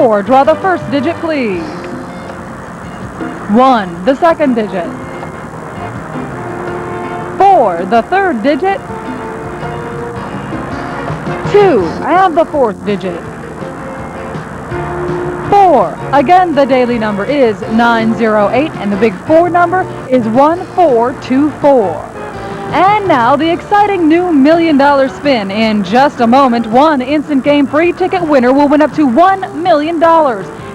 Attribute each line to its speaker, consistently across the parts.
Speaker 1: 4, draw the first digit, please. 1, the second digit. 4, the third digit. 2, and the fourth digit. 4, again the daily number is 908, and the big 4 number is 1424. And now the exciting new $1 million spin. In just a moment, one instant game free ticket winner will win up to $1 million.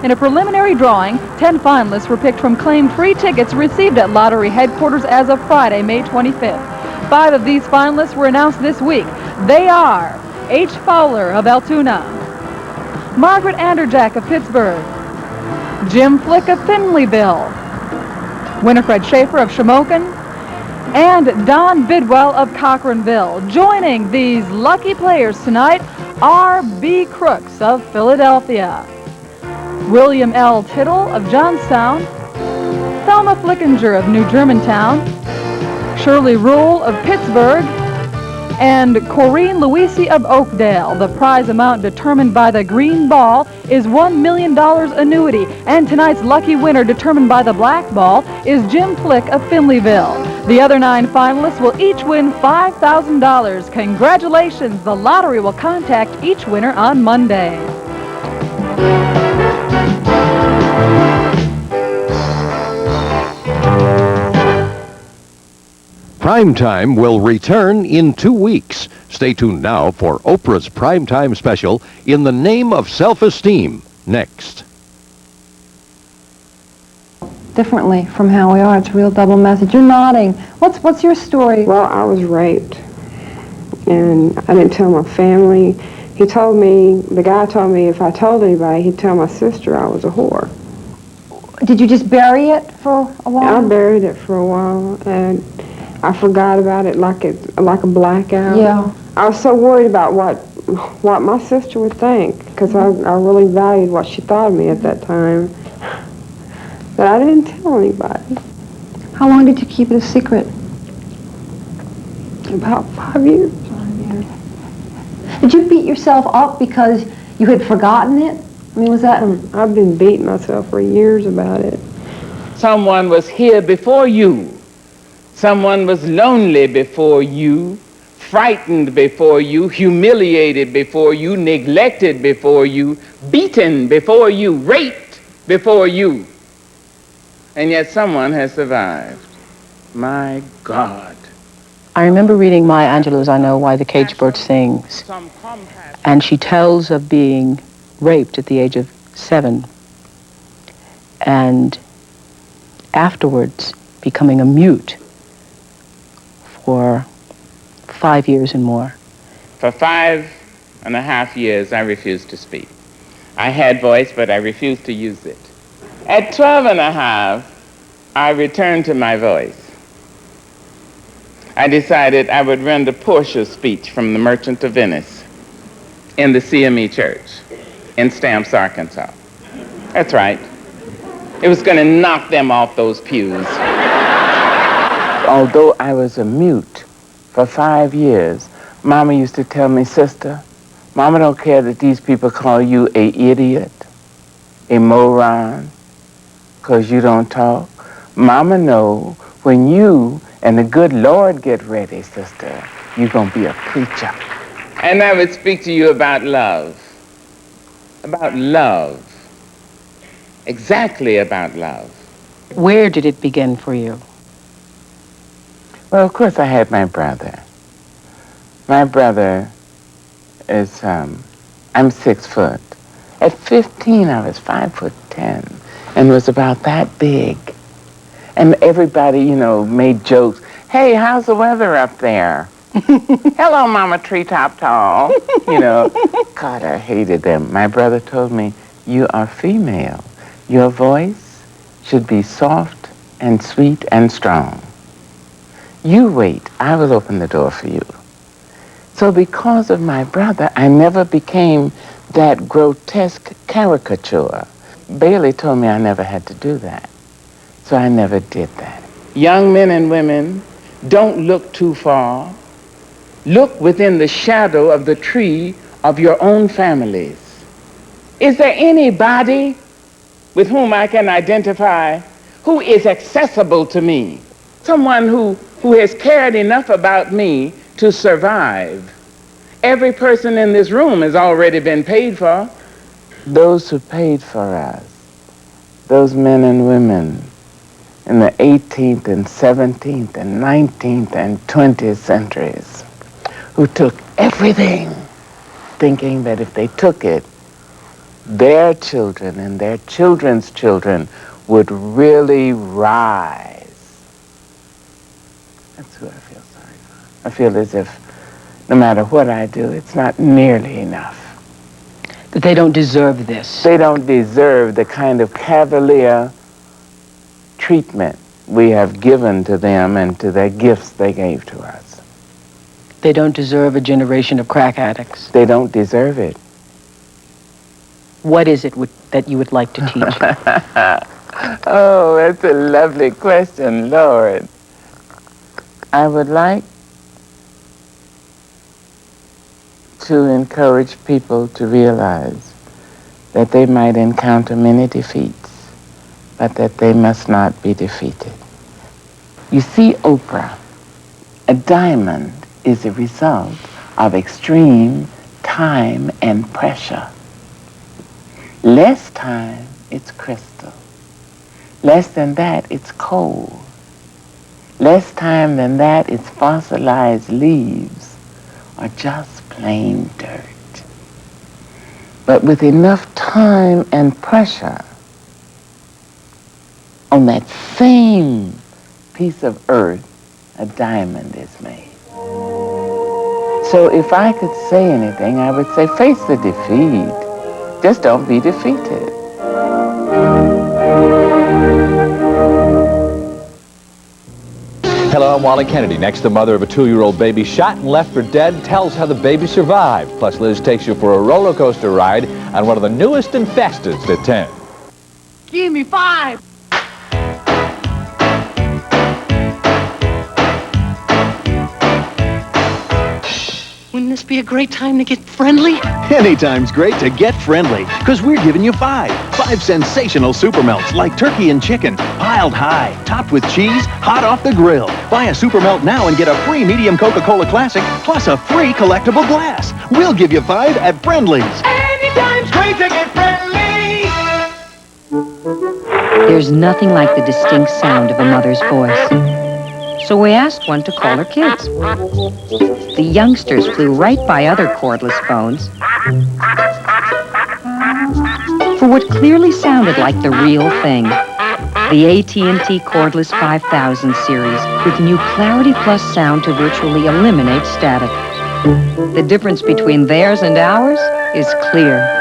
Speaker 1: In a preliminary drawing, 10 finalists were picked from claimed free tickets received at lottery headquarters as of Friday, May 25th. 5 of these finalists were announced this week. They are H. Fowler of Altoona, Margaret Anderjack of Pittsburgh, Jim Flick of Finleyville, Winifred Schaefer of Shamokin, and Don Bidwell of Cochranville. Joining these lucky players tonight are B. Crooks of Philadelphia, William L. Tittle of Johnstown, Thelma Flickinger of New Germantown, Shirley Rule of Pittsburgh, and Corrine Luisi of Oakdale. The prize amount determined by the green ball is $1 million annuity, and tonight's lucky winner determined by the black ball is Jim Flick of Finleyville. The other 9 finalists will each win $5,000. Congratulations! The lottery will contact each winner on Monday.
Speaker 2: Primetime will return in 2 weeks. Stay tuned now for Oprah's Primetime special, In the Name of Self Esteem, next.
Speaker 3: Differently from how we are. It's a real double message. You're nodding. What's your story?
Speaker 4: Well, I was raped, and I didn't tell my family. He told me, the guy told me if I told anybody, he'd tell my sister I was a whore.
Speaker 3: Did you just bury it for a while?
Speaker 4: I buried it for a while, and I forgot about it like a blackout.
Speaker 3: Yeah.
Speaker 4: I was so worried about what my sister would think, because I really valued what she thought of me at that time. But I didn't tell anybody.
Speaker 3: How long did you keep it a secret?
Speaker 4: About 5 years.
Speaker 3: 5 years. Did you beat yourself up because you had forgotten it? I mean, was that...
Speaker 4: I've been beating myself for years about it.
Speaker 5: Someone was here before you. Someone was lonely before you, frightened before you, humiliated before you, neglected before you, beaten before you, raped before you. And yet someone has survived. My God.
Speaker 6: I remember reading Maya Angelou's I Know Why the Caged Bird Sings, and she tells of being raped at the age of 7, and afterwards becoming a mute for 5 years and more.
Speaker 5: For 5.5 years, I refused to speak. I had voice, but I refused to use it. At 12.5, I returned to my voice. I decided I would render Portia's speech from The Merchant of Venice in the CME Church in Stamps, Arkansas. That's right. It was going to knock them off those pews. Although I was a mute for 5 years, Mama used to tell me, sister, Mama don't care that these people call you a idiot, a moron, because you don't talk. Mama know when you and the good Lord get ready, sister, you're going to be a preacher. And I would speak to you about love. About love. Exactly about love.
Speaker 6: Where did it begin for you?
Speaker 5: Well, of course, I had my brother. My brother is, I'm 6 foot. At 15, I was 5'10", and was about that big. And everybody, you know, made jokes. Hey, how's the weather up there? Hello, Mama Treetop Tall. You know, God, I hated them. My brother told me, you are female. Your voice should be soft and sweet and strong. You wait, I will open the door for you. So because of my brother, I never became that grotesque caricature. Bailey told me I never had to do that. So I never did that. Young men and women, don't look too far. Look within the shadow of the tree of your own families. Is there anybody with whom I can identify who is accessible to me? Someone who has cared enough about me to survive. Every person in this room has already been paid for. Those who paid for us, those men and women in the 18th and 17th and 19th and 20th centuries, who took everything, thinking that if they took it, their children and their children's children would really rise. That's who I feel sorry for. I feel as if no matter what I do, it's not nearly enough.
Speaker 6: That they don't deserve this.
Speaker 5: They don't deserve the kind of cavalier treatment we have given to them and to their gifts they gave to us.
Speaker 6: They don't deserve a generation of crack addicts.
Speaker 5: They don't deserve it.
Speaker 6: What is it that you would like to teach?
Speaker 5: Oh, that's a lovely question, Lord. I would like to encourage people to realize that they might encounter many defeats, but that they must not be defeated. You see, Oprah, a diamond is a result of extreme time and pressure. Less time, it's crystal. Less than that, it's coal. Less time than that, it's fossilized leaves or just plain dirt. But with enough time and pressure on that same piece of earth, a diamond is made. So if I could say anything, I would say face the defeat. Just don't be defeated.
Speaker 7: Hello, I'm Wally Kennedy. Next, the mother of a 2-year-old baby shot and left for dead tells how the baby survived. Plus, Liz takes you for a roller coaster ride on one of the newest and fastest at 10.
Speaker 1: Give me 5. Wouldn't this be a great time to get friendly?
Speaker 8: Anytime's great to get friendly, because we're giving you 5 sensational super melts like turkey and chicken, piled high, topped with cheese, hot off the grill. Buy a super melt now and get a free medium Coca-Cola Classic, plus a free collectible glass. We'll give you 5 at Friendly's.
Speaker 9: Anytime's great to get friendly.
Speaker 10: There's nothing like the distinct sound of a mother's voice. So we asked one to call her kids. The youngsters flew right by other cordless phones for what clearly sounded like the real thing. The AT&T Cordless 5000 series with new Clarity Plus sound to virtually eliminate static. The difference between theirs and ours is clear.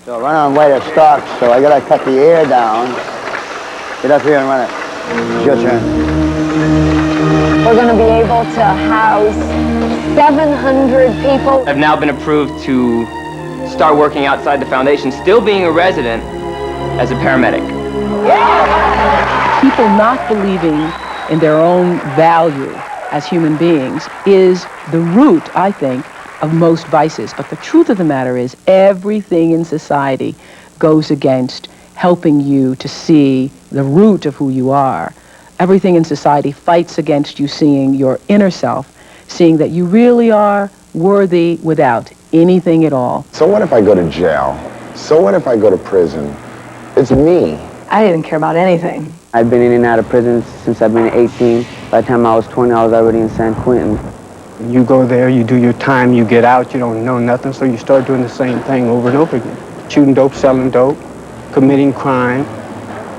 Speaker 11: So run on way to start, so I gotta cut the air down. Get up here and run it. It's your turn.
Speaker 3: We're going to be able to house 700 people.
Speaker 12: I've now been approved to start working outside the foundation, still being a resident as a paramedic.
Speaker 6: People not believing in their own value as human beings is the root, I think, of most vices. But the truth of the matter is everything in society goes against helping you to see the root of who you are. Everything in society fights against you seeing your inner self, seeing that you really are worthy without anything at all.
Speaker 13: So what if I go to jail? So what if I go to prison? It's me.
Speaker 3: I didn't care about anything.
Speaker 11: I've been in and out of prison since I've been 18. By the time I was 20, I was already in San Quentin.
Speaker 14: You go there, you do your time, you get out, you don't know nothing, so you start doing the same thing over and over again. Shooting dope, selling dope, committing crime.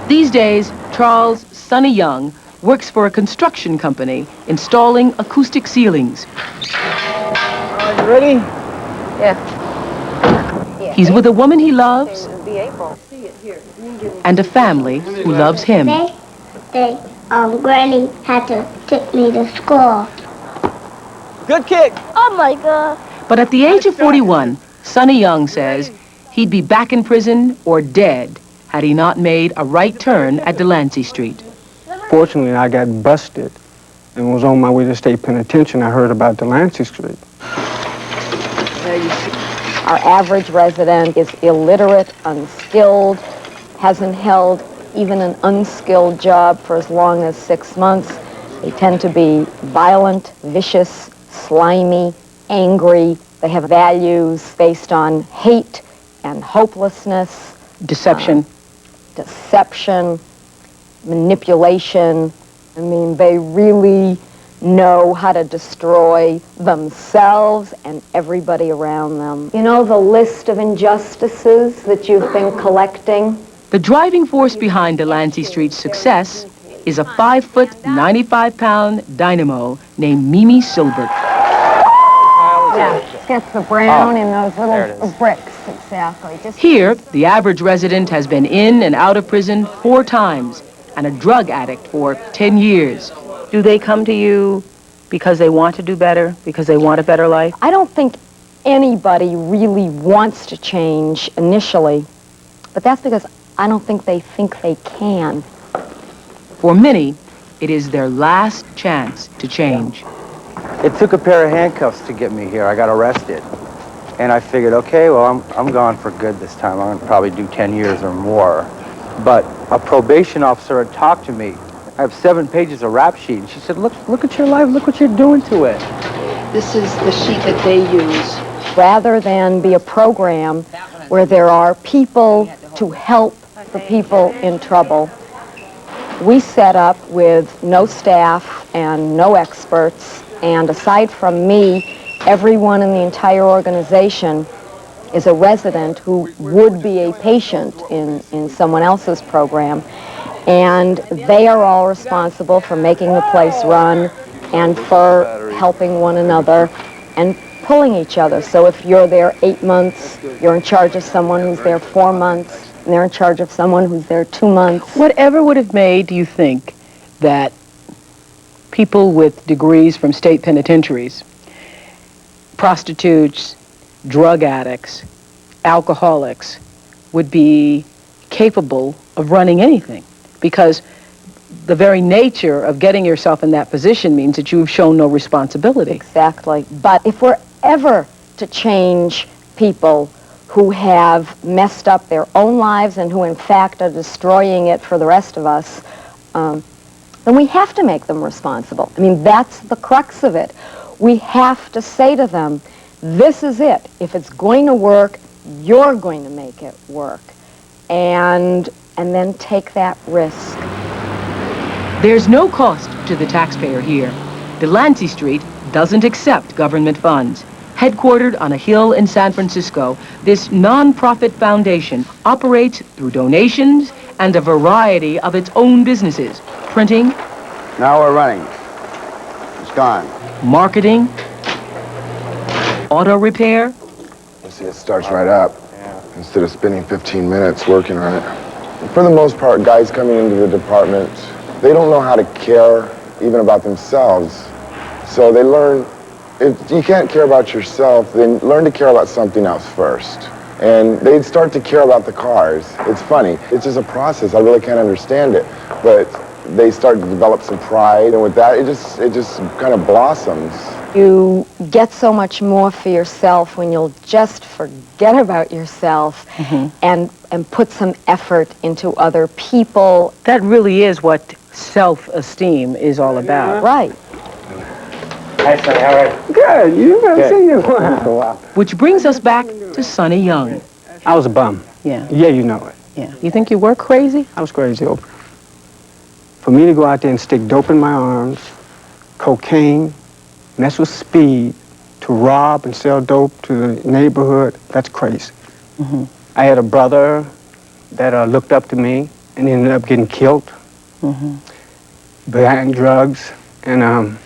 Speaker 6: These days, Charles Sonny Young works for a construction company installing acoustic ceilings.
Speaker 14: You ready?
Speaker 3: Yeah.
Speaker 6: He's with a woman he loves and a family who loves him.
Speaker 15: Granny had to take me to school.
Speaker 14: Good kick.
Speaker 15: Oh my God.
Speaker 6: But at the age of 41, Sonny Young says he'd be back in prison or dead had he not made a right turn at Delancey Street.
Speaker 14: Fortunately, I got busted and was on my way to state penitentiary. I heard about Delany Street.
Speaker 16: There you see. Our average resident is illiterate, unskilled, hasn't held even an unskilled job for as long as 6 months. They tend to be violent, vicious, slimy, angry. They have values based on hate and hopelessness.
Speaker 6: Deception.
Speaker 16: Deception, manipulation. I mean, they really know how to destroy themselves and everybody around them. You know the list of injustices that you've been collecting?
Speaker 6: The driving force behind Delancey Street's success is a 5-foot, 95-pound dynamo named Mimi Silbert.
Speaker 16: Yeah, gets the brown in those little bricks, exactly.
Speaker 6: Here, the average resident has been in and out of prison 4 times and a drug addict for 10 years. Do they come to you because they want to do better, because they want a better life?
Speaker 16: I don't think anybody really wants to change initially, but that's because I don't think they can.
Speaker 6: For many, it is their last chance to change.
Speaker 17: It took a pair of handcuffs to get me here. I got arrested. And I figured, okay, well, I'm gone for good this time. I'm going to probably do 10 years or more. But a probation officer had talked to me. I have 7 pages of rap sheet. And she said, look at your life. Look what you're doing to it.
Speaker 6: This is the sheet that they use.
Speaker 16: Rather than be a program where there are people to help the people in trouble, we set up with no staff and no experts, and aside from me, everyone in the entire organization is a resident who would be a patient in someone else's program, and they are all responsible for making the place run and for helping one another and pulling each other. So if you're there 8 months, you're in charge of someone who's there 4 months, and they're in charge of someone who's there 2 months.
Speaker 6: Whatever would have made, do you think, that people with degrees from state penitentiaries, prostitutes, drug addicts, alcoholics, would be capable of running anything? Because the very nature of getting yourself in that position means that you've shown no responsibility.
Speaker 16: Exactly. But if we're ever to change people who have messed up their own lives and who in fact are destroying it for the rest of us, then we have to make them responsible. I mean, that's the crux of it. We have to say to them, this is it. If it's going to work, you're going to make it work. And then take that risk.
Speaker 6: There's no cost to the taxpayer here. Delancey Street doesn't accept government funds. Headquartered on a hill in San Francisco, this non-profit foundation operates through donations and a variety of its own businesses. Printing.
Speaker 11: Now we're running. It's gone.
Speaker 6: Marketing. Auto repair.
Speaker 13: You see, it starts right up. Instead of spending 15 minutes working on it. For the most part, guys coming into the department, they don't know how to care even about themselves. So they learn, if you can't care about yourself, then learn to care about something else first. And they'd start to care about the cars. It's funny. It's just a process. I really can't understand it. But they start to develop some pride, and with that, it just kind of blossoms.
Speaker 16: You get so much more for yourself when you'll just forget about yourself and put some effort into other people.
Speaker 6: That really is what self-esteem is all about.
Speaker 16: Right.
Speaker 17: Hi, Sonny. How are you?
Speaker 14: Good. You haven't seen you in a while.
Speaker 6: Which brings us back to Sonny Young.
Speaker 14: I was a bum.
Speaker 6: Yeah.
Speaker 14: Yeah, you know it.
Speaker 6: Yeah. You think you were crazy?
Speaker 14: I was crazy, Oprah. For me to go out there and stick dope in my arms, cocaine, mess with speed, to rob and sell dope to the neighborhood, that's crazy. I had a brother that looked up to me and ended up getting killed behind drugs. And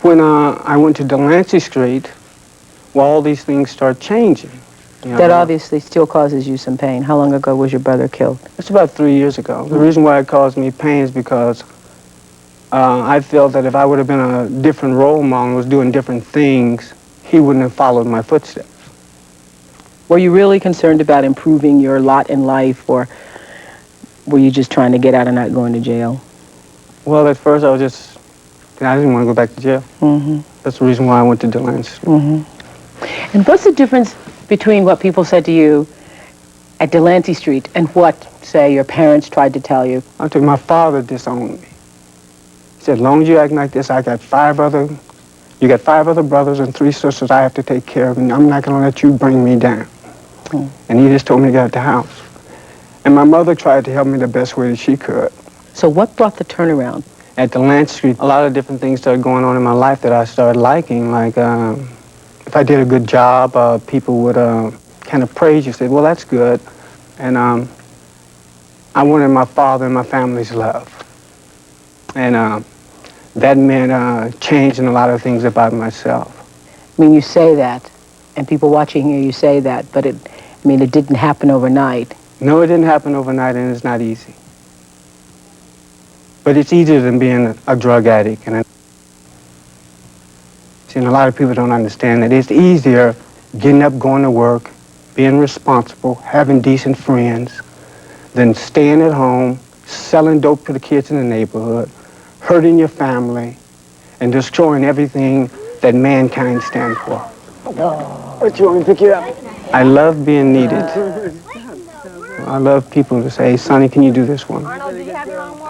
Speaker 14: when I went to Delancey Street, well, all these things start changing. You know,
Speaker 6: That obviously still causes you some pain. How long ago was your brother killed?
Speaker 14: It's about 3 years ago. The reason why it caused me pain is because I felt that if I would have been a different role model, was doing different things, he wouldn't have followed my footsteps.
Speaker 6: Were you really concerned about improving your lot in life or were you just trying to get out and not going to jail?
Speaker 14: Well, at first I didn't want to go back to jail.
Speaker 6: Mm-hmm.
Speaker 14: That's the reason why I went to Delany Street.
Speaker 6: Mm-hmm. And what's the difference between what people said to you at Delany Street and what, say, your parents tried to tell you?
Speaker 14: I told my father disowned me. He said, as long as you act like this, you got 5 other brothers and 3 sisters I have to take care of, and I'm not going to let you bring me down. And he just told me to get out the house. And my mother tried to help me the best way that she could.
Speaker 6: So what brought the turnaround?
Speaker 14: At Delany Street, a lot of different things started going on in my life that I started liking. Like, if I did a good job, people would kind of praise you, say, well, that's good. And I wanted my father and my family's love. And that meant changing a lot of things about myself.
Speaker 6: I mean, you say that, and people watching here, you say that, but it didn't happen overnight.
Speaker 14: No, it didn't happen overnight, and it's not easy. But it's easier than being a drug addict. And a lot of people don't understand that it's easier getting up, going to work, being responsible, having decent friends, than staying at home, selling dope to the kids in the neighborhood, hurting your family, and destroying everything that mankind stands for.
Speaker 11: What, you want me to pick you up?
Speaker 14: I love being needed. I love people to say, Sonny, can you do this one?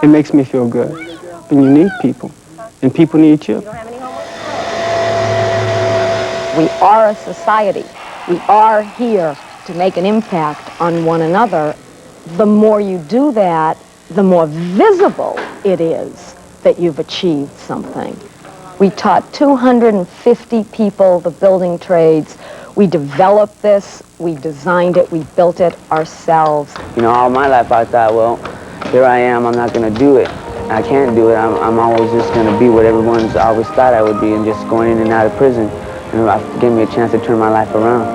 Speaker 14: It makes me feel good. And you need people, and people need you.
Speaker 16: We are a society. We are here to make an impact on one another. The more you do that, the more visible it is that you've achieved something. We taught 250 people the building trades. We developed this, we designed it, we built it ourselves.
Speaker 18: You know, all my life I thought, well, here I am, I'm not going to do it. I can't do it. I'm always just going to be what everyone's always thought I would be, and just going in and out of prison. And it gave me a chance to turn my life around.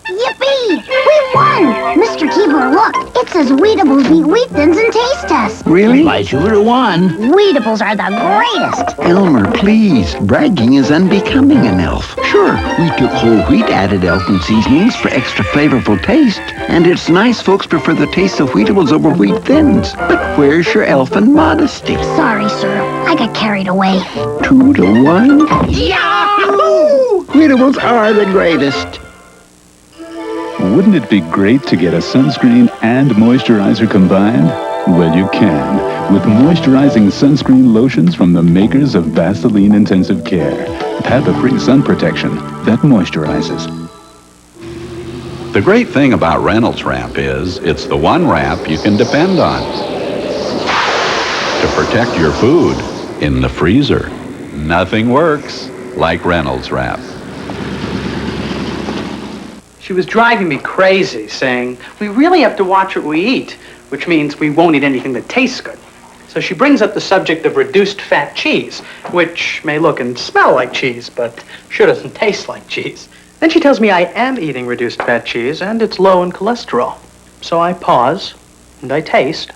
Speaker 19: Yippee! We won! Mr. Keebler, look! It says Weedables beat Wheat Thins in taste test.
Speaker 20: Really? By 2-1.
Speaker 19: Weedables are the greatest!
Speaker 20: Elmer, please. Bragging is unbecoming an elf. Sure, we took whole wheat, added elfin seasonings for extra flavorful taste. And it's nice folks prefer the taste of Weedables over Wheat Thins. But where's your elfin modesty?
Speaker 19: Sorry, sir. I got carried away.
Speaker 20: 2-1?
Speaker 19: Yahoo!
Speaker 20: Weedables are the greatest.
Speaker 21: Wouldn't it be great to get a sunscreen and moisturizer combined? Well, you can, with moisturizing sunscreen lotions from the makers of Vaseline Intensive Care. HEPA-free sun protection that moisturizes.
Speaker 22: The great thing about Reynolds Wrap is it's the one wrap you can depend on to protect your food in the freezer. Nothing works like Reynolds Wrap.
Speaker 23: She was driving me crazy, saying, we really have to watch what we eat, which means we won't eat anything that tastes good. So she brings up the subject of reduced fat cheese, which may look and smell like cheese, but sure doesn't taste like cheese. Then she tells me I am eating reduced fat cheese, and it's low in cholesterol. So I pause, and I taste,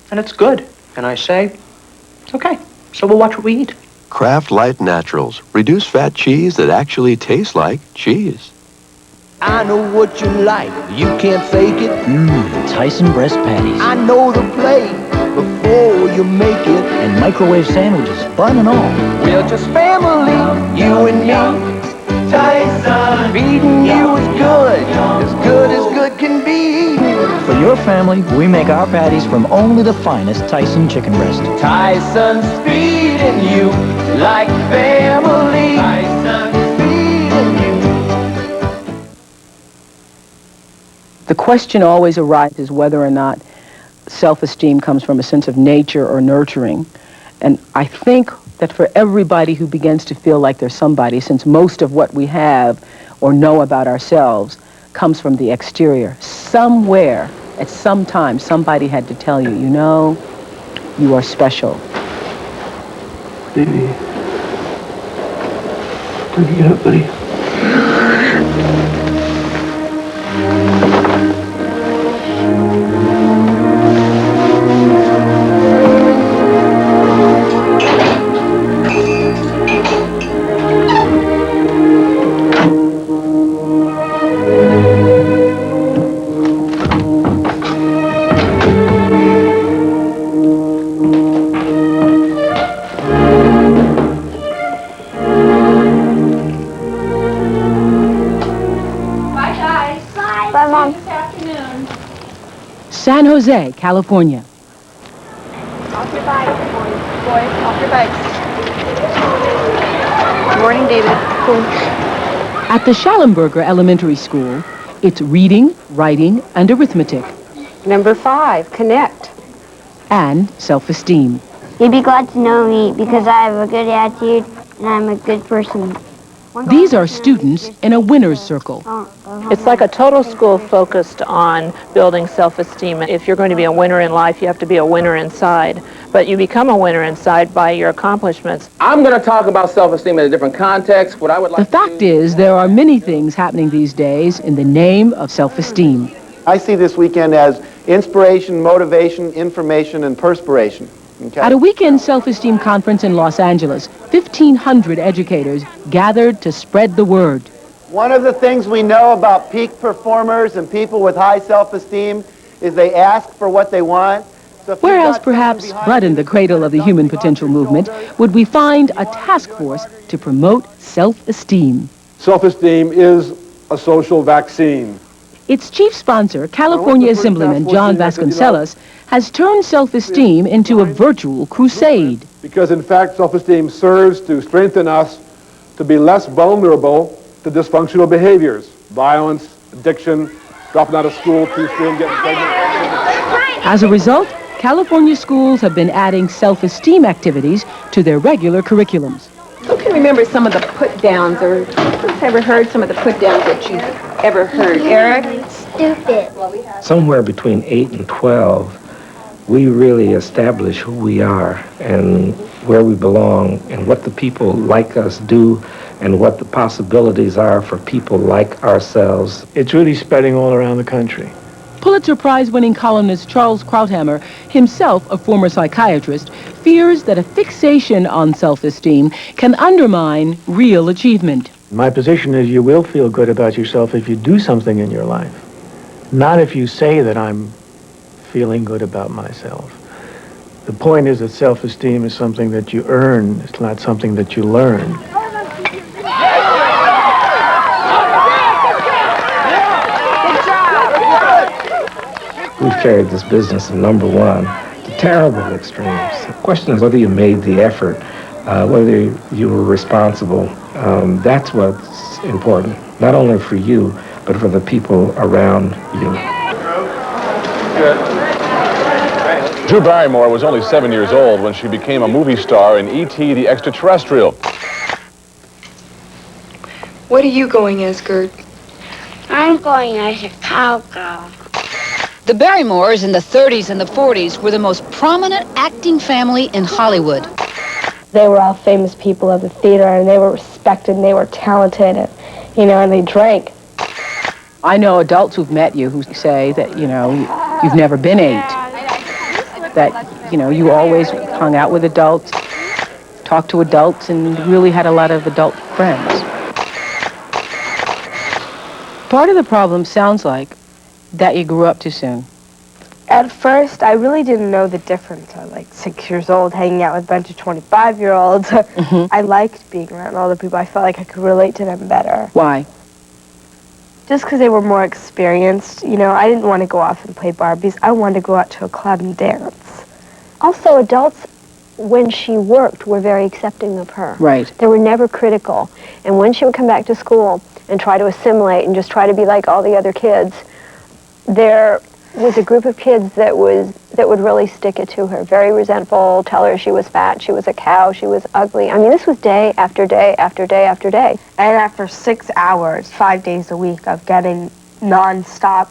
Speaker 23: and it's good. And I say, okay, so we'll watch what we eat.
Speaker 24: Kraft Light Naturals. Reduced fat cheese that actually tastes like cheese.
Speaker 9: I know what you like, you can't fake it.
Speaker 25: Tyson breast patties.
Speaker 9: I know the play before you make it.
Speaker 25: And microwave sandwiches, bun and all.
Speaker 9: We're just family, you and me. Tyson, feeding you is good as good can be.
Speaker 25: For your family, we make our patties from only the finest Tyson chicken breast.
Speaker 9: Tyson's feeding you like family. Tyson's feeding you.
Speaker 6: The question always arises whether or not self-esteem comes from a sense of nature or nurturing. And I think that for everybody who begins to feel like they're somebody, since most of what we have or know about ourselves comes from the exterior, somewhere, at some time, somebody had to tell you, you know, you are special.
Speaker 20: Baby. Don't get up, buddy.
Speaker 6: San Jose, California.
Speaker 1: Off your bikes, boys, off your bikes. Good morning, David.
Speaker 6: At the Schallenberger Elementary School, it's reading, writing, and arithmetic.
Speaker 16: Number 5, connect.
Speaker 6: And self-esteem.
Speaker 15: You'd be glad to know me because I have a good attitude and I'm a good person.
Speaker 6: These are students in a winner's circle.
Speaker 2: It's like a total school focused on building self-esteem. If you're going to be a winner in life, you have to be a winner inside. But you become a winner inside by your accomplishments.
Speaker 12: I'm going to talk about self-esteem in a different context. What I would like
Speaker 6: The fact is, there are many things happening these days in the name of self-esteem.
Speaker 17: I see this weekend as inspiration, motivation, information, and perspiration. Okay?
Speaker 6: At a weekend self-esteem conference in Los Angeles, 1,500 educators gathered to spread the word.
Speaker 17: One of the things we know about peak performers and people with high self-esteem is they ask for what they want. So
Speaker 6: Where else, perhaps, but in the cradle of the human potential movement, would we find a task force to promote self-esteem?
Speaker 4: Self-esteem is a social vaccine.
Speaker 6: Its chief sponsor, California Assemblyman John Vasconcellos, has turned self-esteem into a virtual crusade.
Speaker 4: Because in fact, self-esteem serves to strengthen us to be less vulnerable to dysfunctional behaviors, violence, addiction, dropping out of school too soon, getting pregnant.
Speaker 6: As a result, California schools have been adding self-esteem activities to their regular curriculums.
Speaker 5: Who can remember some of the put-downs, or who's ever heard some of the put-downs that you've ever heard? Eric?
Speaker 15: Stupid.
Speaker 7: Somewhere between 8 and 12, we really establish who we are and where we belong and what the people like us do and what the possibilities are for people like ourselves.
Speaker 26: It's really spreading all around the country.
Speaker 6: Pulitzer Prize-winning columnist Charles Krauthammer, himself a former psychiatrist, fears that a fixation on self-esteem can undermine real achievement.
Speaker 26: My position is you will feel good about yourself if you do something in your life, not if you say that I'm feeling good about myself. The point is that self-esteem is something that you earn, it's not something that you learn.
Speaker 7: We've carried this business from number 1 to terrible extremes. The question is whether you made the effort, whether you were responsible. That's what's important, not only for you, but for the people around you.
Speaker 27: Drew Barrymore was only 7 years old when she became a movie star in E.T. the Extraterrestrial.
Speaker 1: What are you going as, Gert?
Speaker 15: I'm going as a cowgirl.
Speaker 28: The Barrymores in the 30s and the 40s were the most prominent acting family in Hollywood.
Speaker 29: They were all famous people of the theater, and they were respected, and they were talented, and they drank.
Speaker 6: I know adults who've met you who say that, you've never been 8. That, you always hung out with adults, talked to adults, and really had a lot of adult friends. Part of the problem sounds like that you grew up too soon.
Speaker 29: At first, I really didn't know the difference. I was like 6 years old, hanging out with a bunch of 25-year-olds. I liked being around older people. I felt like I could relate to them better.
Speaker 6: Why?
Speaker 29: Just because they were more experienced. I didn't want to go off and play Barbies. I wanted to go out to a club and dance.
Speaker 3: Also, adults, when she worked, were very accepting of her.
Speaker 6: Right.
Speaker 3: They were never critical. And when she would come back to school and try to assimilate and just try to be like all the other kids, there was a group of kids that would really stick it to her. Very resentful, tell her she was fat, she was a cow, she was ugly. I mean, this was day after day after day after day.
Speaker 29: And after 6 hours, 5 days a week of getting nonstop,